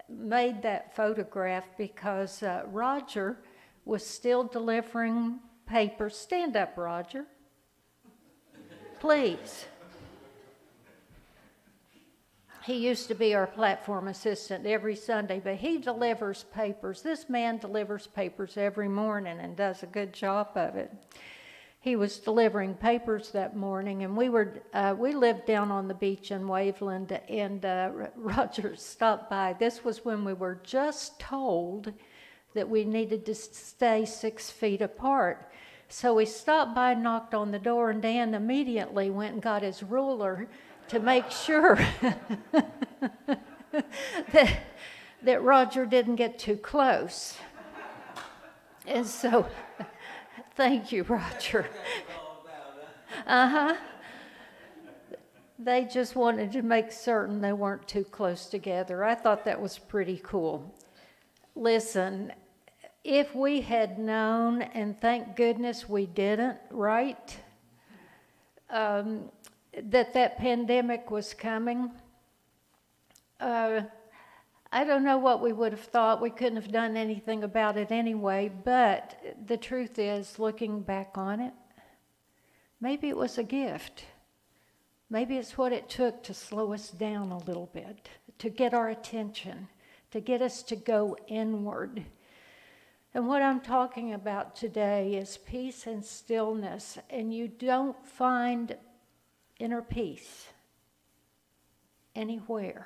made that photograph because Roger was still delivering papers. Stand up, Roger. Please. He used to be our platform assistant every Sunday, but he delivers papers. This man delivers papers every morning and does a good job of it. He was delivering papers that morning, and we lived down on the beach in Waveland, and Roger stopped by. This was when we were just told that we needed to stay 6 feet apart. So he stopped by, knocked on the door, and Dan immediately went and got his ruler to make sure that Roger didn't get too close. And so, thank you, Roger. They just wanted to make certain they weren't too close together. I thought that was pretty cool. Listen, if we had known, and thank goodness we didn't, right? That pandemic was coming. I don't know what we would have thought. We couldn't have done anything about it anyway, but the truth is, looking back on it, maybe it was a gift. Maybe it's what it took to slow us down a little bit, to get our attention, to get us to go inward. And what I'm talking about today is peace and stillness, and you don't find inner peace anywhere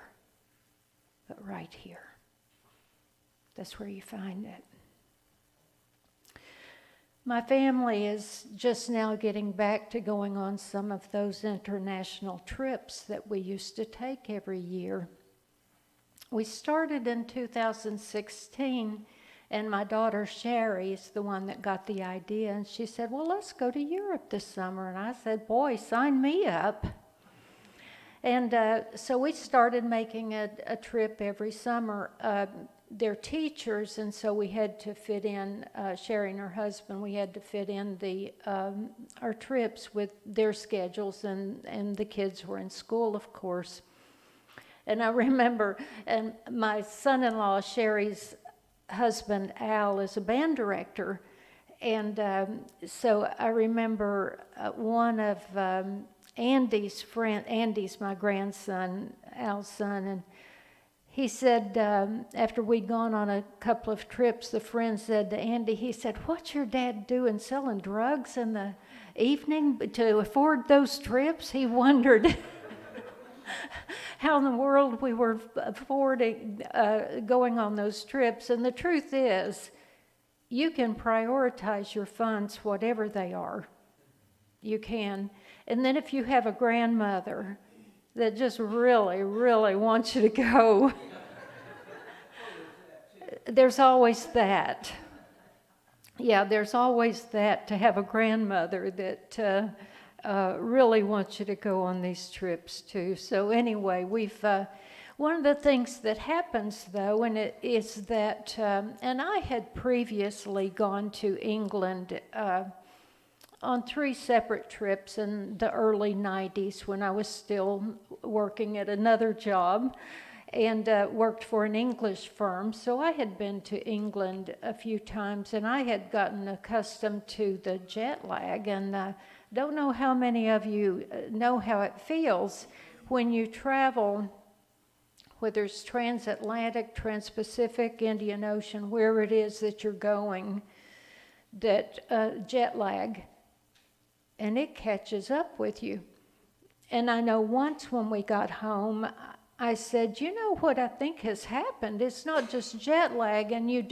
but right here. That's where you find it. My family is just now getting back to going on some of those international trips that we used to take every year. We started in 2016, and my daughter Sherry is the one that got the idea, and she said, well, let's go to Europe this summer. And I said, boy, sign me up. And so we started making a trip every summer. They're teachers, and so we had to fit in, Sherry and her husband, we had to fit in our trips with their schedules, and the kids were in school, of course. And I remember, and my son-in-law, Sherry's husband, Al, is a band director, and so I remember one of Andy's friend, Andy's my grandson, Al's son, and he said, after we'd gone on a couple of trips, the friend said to Andy, he said, what's your dad doing, selling drugs in the evening to afford those trips? He wondered how in the world we were affording going on those trips. And the truth is, you can prioritize your funds, whatever they are. You can. And then if you have a grandmother that just really, really wants you to go, there's always that. Yeah, there's always that, to have a grandmother that really wants you to go on these trips too. So anyway, one of the things that happens though, and it is that, and I had previously gone to England on 3 separate trips in the early 90s when I was still working at another job and worked for an English firm. So I had been to England a few times, and I had gotten accustomed to the jet lag, and don't know how many of you know how it feels when you travel, whether it's transatlantic, transpacific, Indian Ocean, wherever it is that you're going, that jet lag, and it catches up with you. And I know once when we got home, I said, you know what I think has happened? It's not just jet lag, and you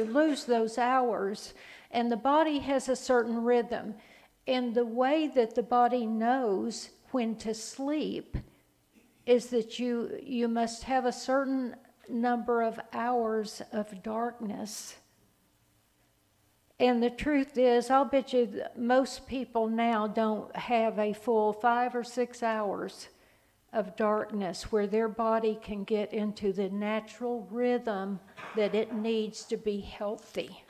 lose those hours, and the body has a certain rhythm. And the way that the body knows when to sleep is that you must have a certain number of hours of darkness. And the truth is, I'll bet you that most people now don't have a full 5 or 6 hours of darkness where their body can get into the natural rhythm that it needs to be healthy.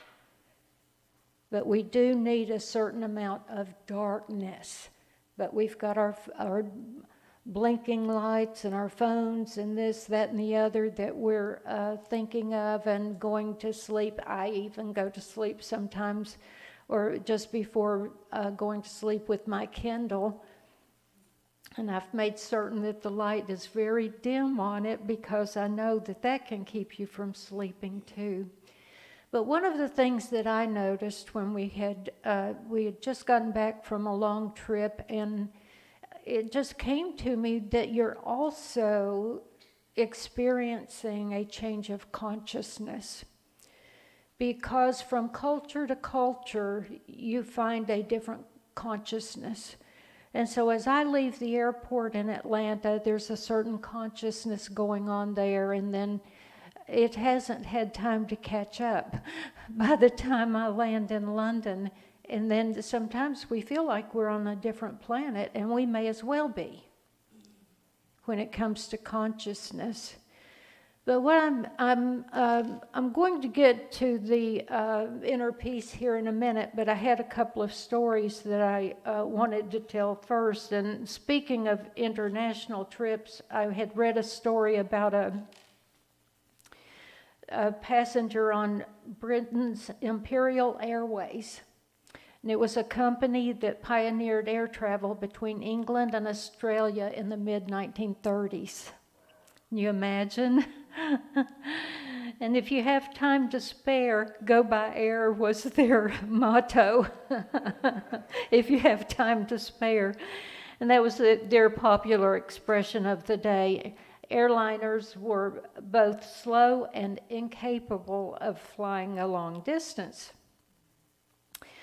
But we do need a certain amount of darkness. But we've got our blinking lights and our phones and this, that, and the other that we're thinking of and going to sleep. I even go to sleep sometimes, or just before going to sleep, with my Kindle. And I've made certain that the light is very dim on it because I know that that can keep you from sleeping too. But one of the things that I noticed when we had just gotten back from a long trip, and it just came to me that you're also experiencing a change of consciousness. Because from culture to culture, you find a different consciousness. And so as I leave the airport in Atlanta, there's a certain consciousness going on there, and then it hasn't had time to catch up by the time I land in London. And then sometimes we feel like we're on a different planet, and we may as well be when it comes to consciousness. But what I'm going to get to the inner peace here in a minute, but I had a couple of stories that I wanted to tell first. And speaking of international trips, I had read a story about a passenger on Britain's Imperial Airways. And it was a company that pioneered air travel between England and Australia in the mid-1930s. Can you imagine? And if you have time to spare, go by air was their motto. If you have time to spare. And that was their popular expression of the day. Airliners were both slow and incapable of flying a long distance.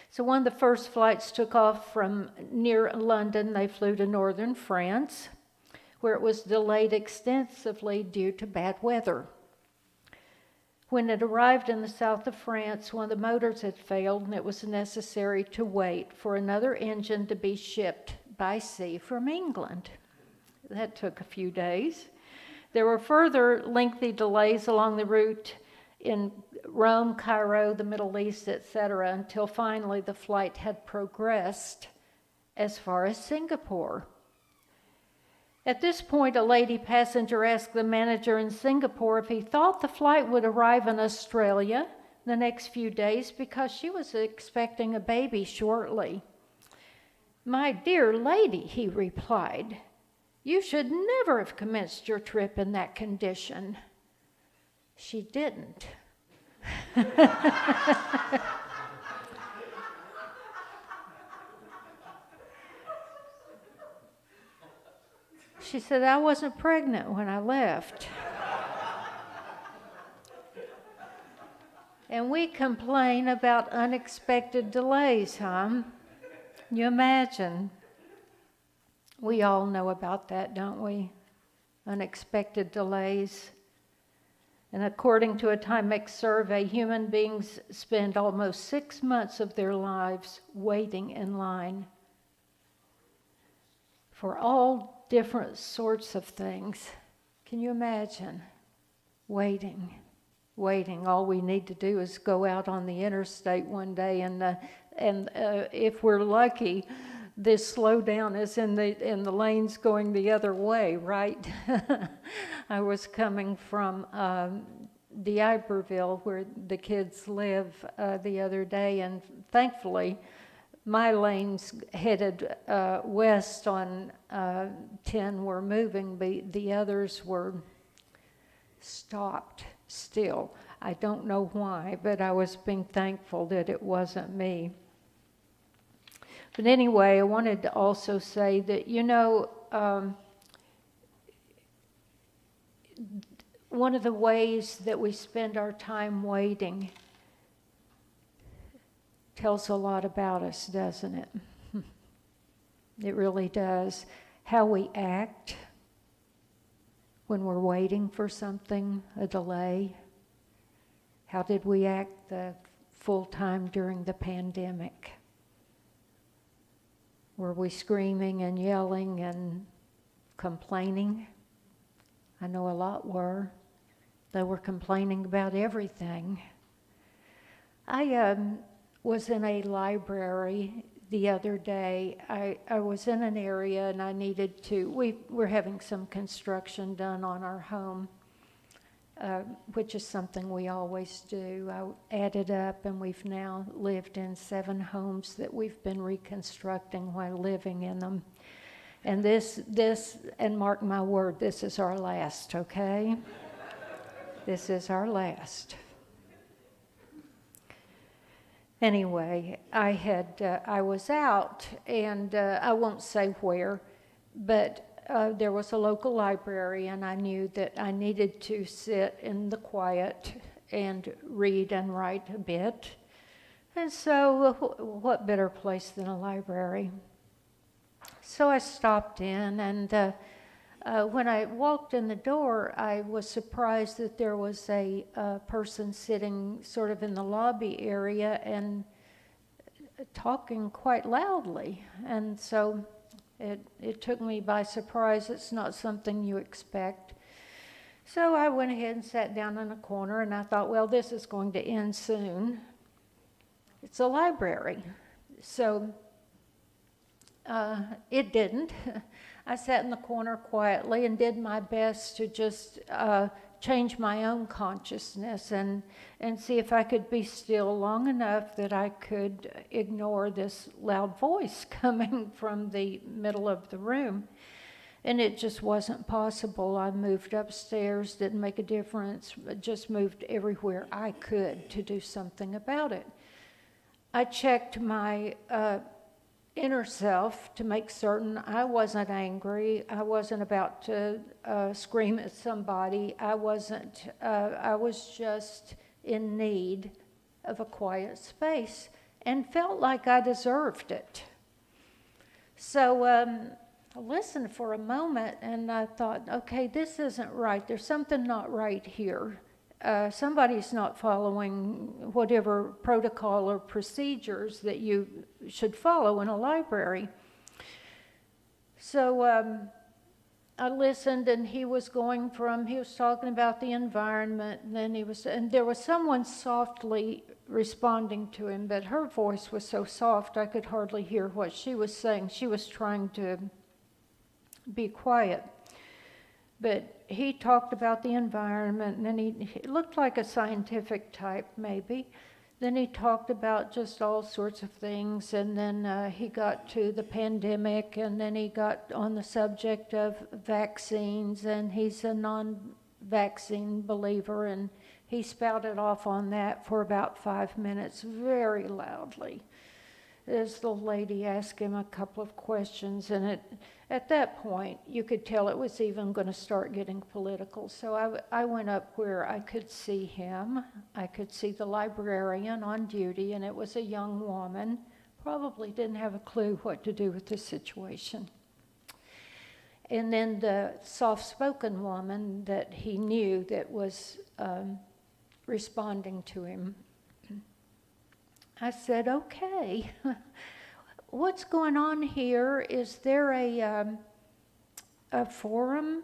So one of the first flights took off from near London. They flew to northern France, where it was delayed extensively due to bad weather. When it arrived in the south of France, one of the motors had failed, and it was necessary to wait for another engine to be shipped by sea from England. That took a few days. There were further lengthy delays along the route in Rome, Cairo, the Middle East, etc., until finally the flight had progressed as far as Singapore. At this point, a lady passenger asked the manager in Singapore if he thought the flight would arrive in Australia the next few days because she was expecting a baby shortly. "My dear lady," he replied, "you should never have commenced your trip in that condition." She didn't. She said, "I wasn't pregnant when I left." And we complain about unexpected delays, huh? Can you imagine? We all know about that, don't we? Unexpected delays. And according to a Timex survey, human beings spend almost 6 months of their lives waiting in line for all different sorts of things. Can you imagine? Waiting. All we need to do is go out on the interstate one day, and if we're lucky, this slowdown is in the lanes going the other way, right? I was coming from D'Iberville, where the kids live, the other day, and thankfully my lanes headed west on 10 were moving, but the others were stopped still. I don't know why, but I was being thankful that it wasn't me. But anyway, I wanted to also say that, one of the ways that we spend our time waiting tells a lot about us, doesn't it? It really does. How we act when we're waiting for something, a delay. How did we act the full time during the pandemic? Were we screaming and yelling and complaining? I know a lot were. They were complaining about everything. I was in a library the other day. I was in an area and I needed to, we're having some construction done on our home, which is something we always do. I added up and we've now lived in 7 homes that we've been reconstructing while living in them. And this, and mark my word, this is our last, okay? This is our last. Anyway, I was out, and I won't say where, but there was a local library, and I knew that I needed to sit in the quiet and read and write a bit. And so, what better place than a library? So I stopped in, and when I walked in the door, I was surprised that there was a person sitting sort of in the lobby area and talking quite loudly. And so it took me by surprise. It's not something you expect. So I went ahead and sat down in a corner, and I thought, well, this is going to end soon. It's a library. So it didn't. I sat in the corner quietly and did my best to just change my own consciousness and see if I could be still long enough that I could ignore this loud voice coming from the middle of the room. And it just wasn't possible. I moved upstairs, didn't make a difference, just moved everywhere I could to do something about it. I checked my inner self to make certain I wasn't angry. I wasn't about to scream at somebody. I was just in need of a quiet space and felt like I deserved it. So I listened for a moment and I thought, okay, this isn't right. There's something not right here. Somebody's not following whatever protocol or procedures that you should follow in a library. So I listened, and he was talking about the environment, and there was someone softly responding to him, but her voice was so soft I could hardly hear what she was saying. She was trying to be quiet. But he talked about the environment, and then he looked like a scientific type, maybe. Then he talked about just all sorts of things, and then he got to the pandemic, and then he got on the subject of vaccines, and he's a non-vaccine believer, and he spouted off on that for about 5 minutes very loudly as the lady asked him a couple of questions, and at that point, you could tell it was even going to start getting political. So I went up where I could see him. I could see the librarian on duty, and it was a young woman. Probably didn't have a clue what to do with the situation. And then the soft-spoken woman that he knew that was responding to him. I said, okay, what's going on here? Is there a forum,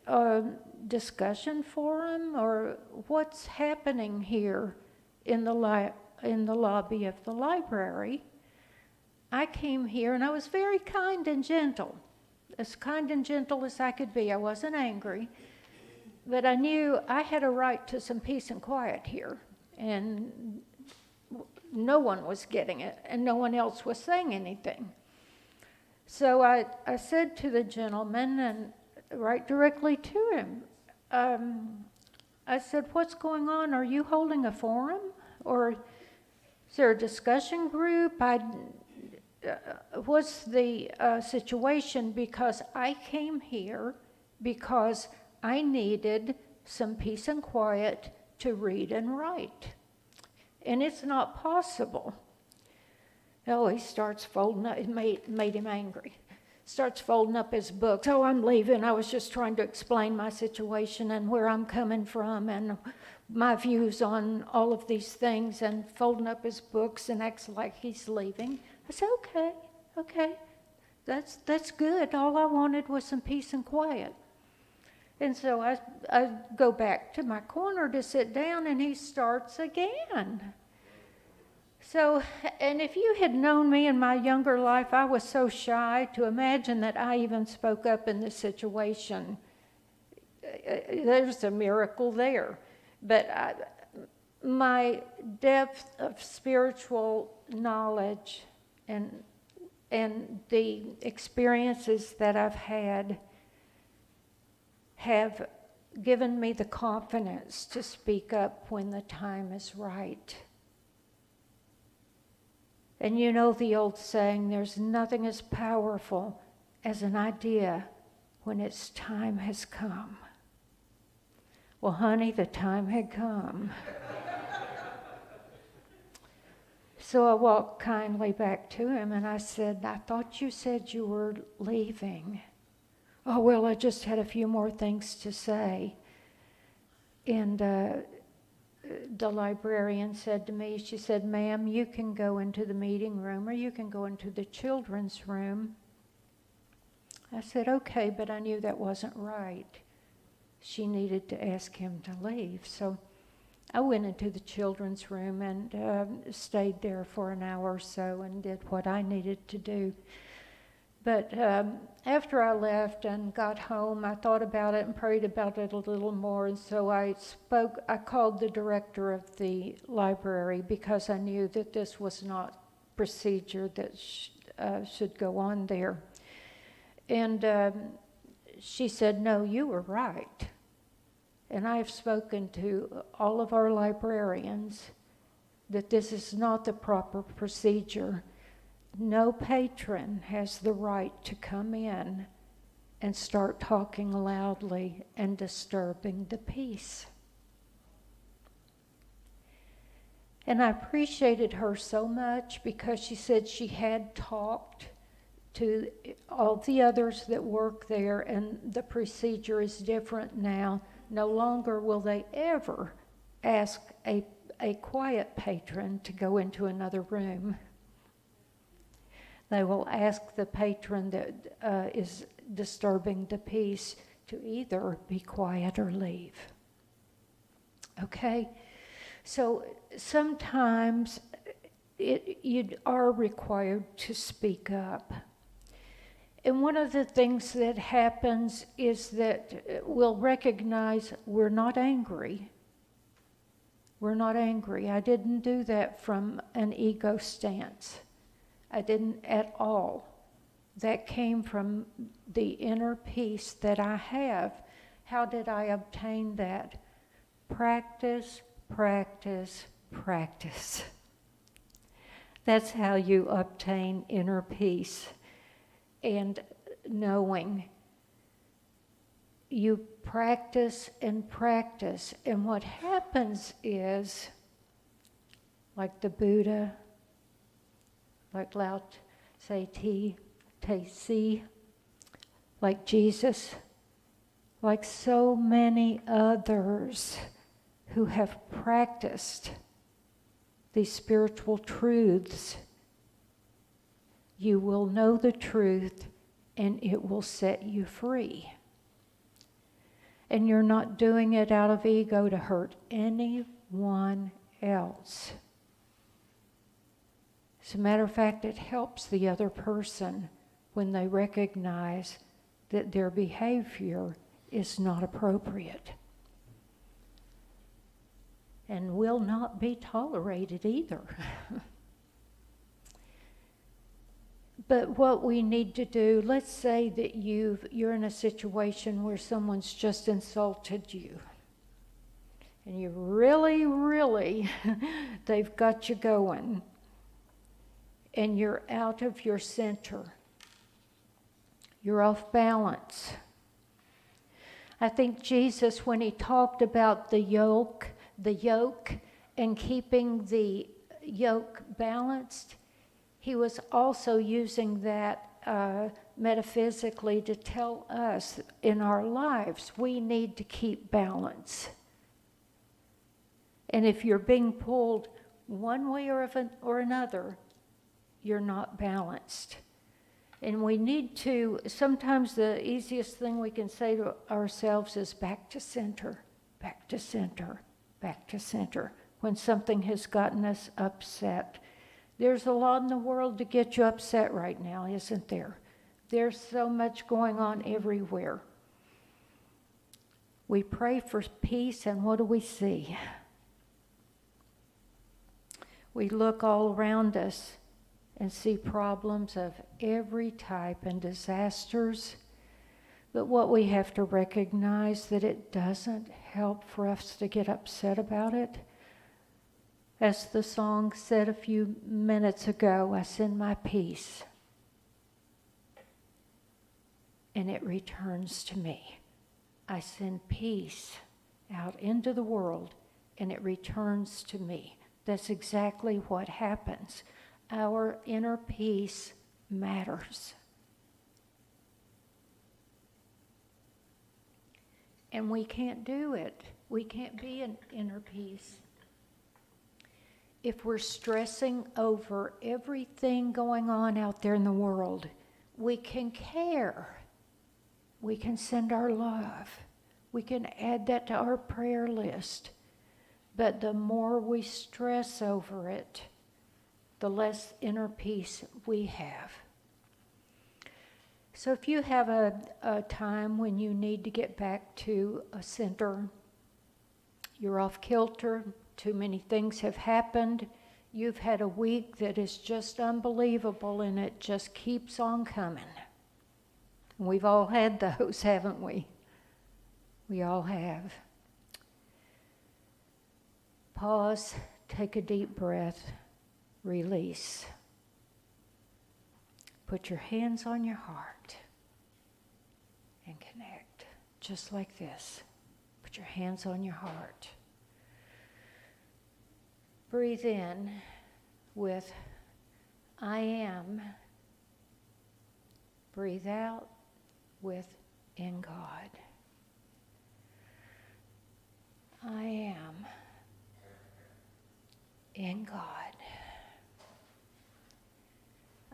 a discussion forum, or what's happening here in the lobby of the library? I came here and I was very kind and gentle as I could be. I wasn't angry, but I knew I had a right to some peace and quiet here, and no one was getting it, and no one else was saying anything. So I said to the gentleman, and right directly to him, I said, what's going on? Are you holding a forum? Or is there a discussion group? What's the situation? Because I came here because I needed some peace and quiet to read and write. And it's not possible. Oh, he starts folding up. It made him angry. Starts folding up his books. Oh, I'm leaving. I was just trying to explain my situation and where I'm coming from and my views on all of these things, and folding up his books and acts like he's leaving. I said, okay, that's good. All I wanted was some peace and quiet. And so I go back to my corner to sit down, and he starts again. So, and if you had known me in my younger life, I was so shy to imagine that I even spoke up in this situation. There's a miracle there. But my depth of spiritual knowledge and the experiences that I've had have given me the confidence to speak up when the time is right. And you know the old saying, there's nothing as powerful as an idea when its time has come. Well, honey, the time had come. So I walked kindly back to him and I said, I thought you said you were leaving. Oh, well, I just had a few more things to say. And the librarian said to me, she said, ma'am, you can go into the meeting room or you can go into the children's room. I said, okay, but I knew that wasn't right. She needed to ask him to leave. So I went into the children's room and stayed there for an hour or so and did what I needed to do. But after I left and got home, I thought about it and prayed about it a little more. And so I called the director of the library because I knew that this was not procedure that should go on there. And she said, no, you were right. And I have spoken to all of our librarians that this is not the proper procedure. No patron has the right to come in and start talking loudly and disturbing the peace. And I appreciated her so much because she said she had talked to all the others that work there and the procedure is different now. No longer will they ever ask a quiet patron to go into another room. They will ask the patron that is disturbing the peace to either be quiet or leave. Okay? So sometimes you are required to speak up. And one of the things that happens is that we'll recognize we're not angry. We're not angry. I didn't do that from an ego stance. I didn't at all. That came from the inner peace that I have. How did I obtain that? Practice, practice, practice. That's how you obtain inner peace. And knowing. You practice and practice. And what happens is, like the Buddha, like Lao Tse, like Jesus, like so many others who have practiced these spiritual truths, you will know the truth and it will set you free. And you're not doing it out of ego to hurt anyone else. As a matter of fact, it helps the other person when they recognize that their behavior is not appropriate and will not be tolerated either. But what we need to do, let's say that you're in a situation where someone's just insulted you. And you really, they've got you going. And you're out of your center. You're off balance. I think Jesus, when he talked about the yoke and keeping the yoke balanced, he was also using that metaphysically to tell us in our lives we need to keep balance. And if you're being pulled one way or another, you're not balanced. And we need to, sometimes the easiest thing we can say to ourselves is back to center, back to center, back to center, when something has gotten us upset. There's a lot in the world to get you upset right now, isn't there? There's so much going on everywhere. We pray for peace, and what do we see? We look all around us and see problems of every type and disasters. But what we have to recognize that it doesn't help for us to get upset about it. As the song said a few minutes ago, I send my peace, and it returns to me. I send peace out into the world, and it returns to me. That's exactly what happens. Our inner peace matters. And we can't do it. We can't be in inner peace if we're stressing over everything going on out there in the world. We can care. We can send our love. We can add that to our prayer list. But the more we stress over it, the less inner peace we have. So if you have a time when you need to get back to a center, you're off kilter, too many things have happened, you've had a week that is just unbelievable and it just keeps on coming. We've all had those, haven't we? We all have. Pause, take a deep breath, release. Put your hands on your heart and connect, just like this. Put your hands on your heart. Breathe in with I am. Breathe out with in God. I am in God.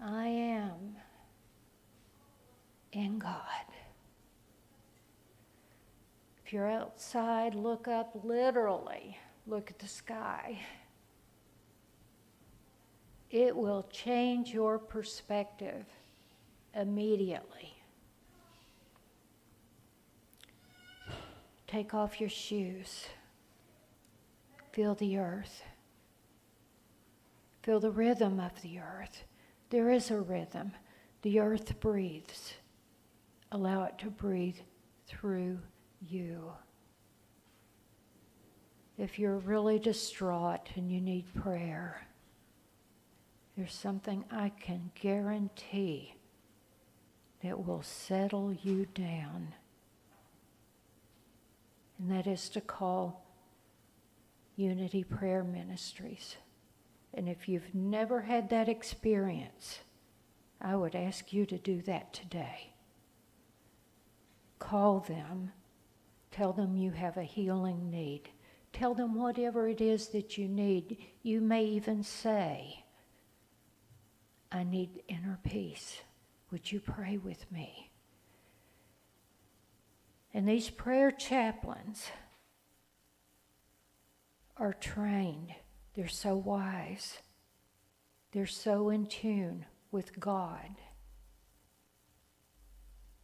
I am in God. If you're outside, look up literally. Look at the sky. It will change your perspective immediately. Take off your shoes. Feel the earth. Feel the rhythm of the earth. There is a rhythm. The earth breathes. Allow it to breathe through you. If you're really distraught and you need prayer, there's something I can guarantee that will settle you down. And that is to call Unity Prayer Ministries. And if you've never had that experience, I would ask you to do that today. Call them. Tell them you have a healing need. Tell them whatever it is that you need. You may even say, I need inner peace. Would you pray with me? And these prayer chaplains are trained. They're so wise. They're so in tune with God.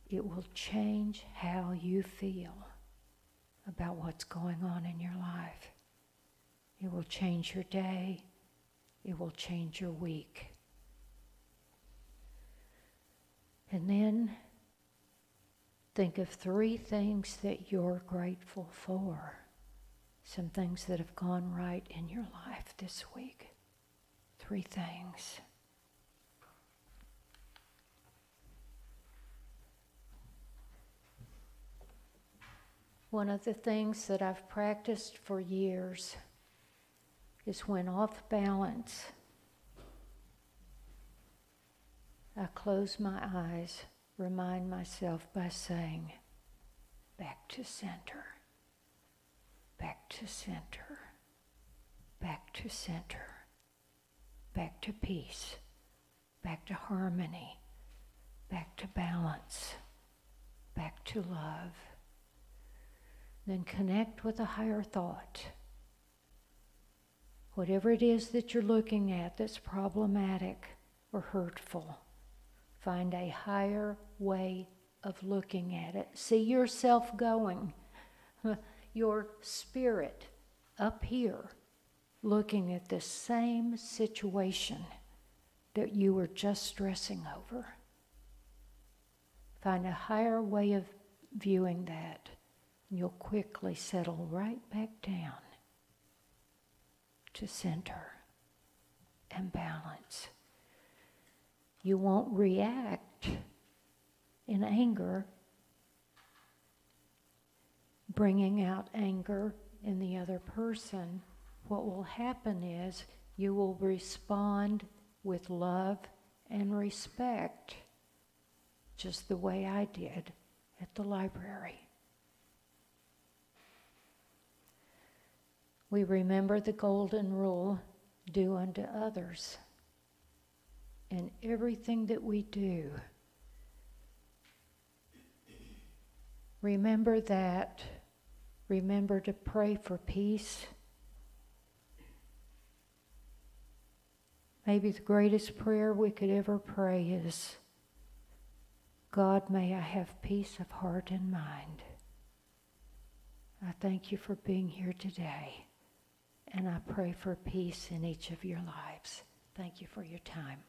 It will change how you feel about what's going on in your life. It will change your day. It will change your week. And then think of 3 things that you're grateful for. Some things that have gone right in your life this week. 3 things. One of the things that I've practiced for years is when off balance, I close my eyes, remind myself by saying, back to center, back to center, back to center, back to peace, back to harmony, back to balance, back to love. Then connect with a higher thought. Whatever it is that you're looking at that's problematic or hurtful, find a higher way of looking at it. See yourself going, your spirit up here, looking at the same situation that you were just stressing over. Find a higher way of viewing that, and you'll quickly settle right back down to center and balance. You won't react in anger, bringing out anger in the other person. What will happen is you will respond with love and respect, just the way I did at the library. We remember the golden rule, do unto others. In everything that we do, remember that. Remember to pray for peace. Maybe the greatest prayer we could ever pray is, God, may I have peace of heart and mind. I thank you for being here today, and I pray for peace in each of your lives. Thank you for your time.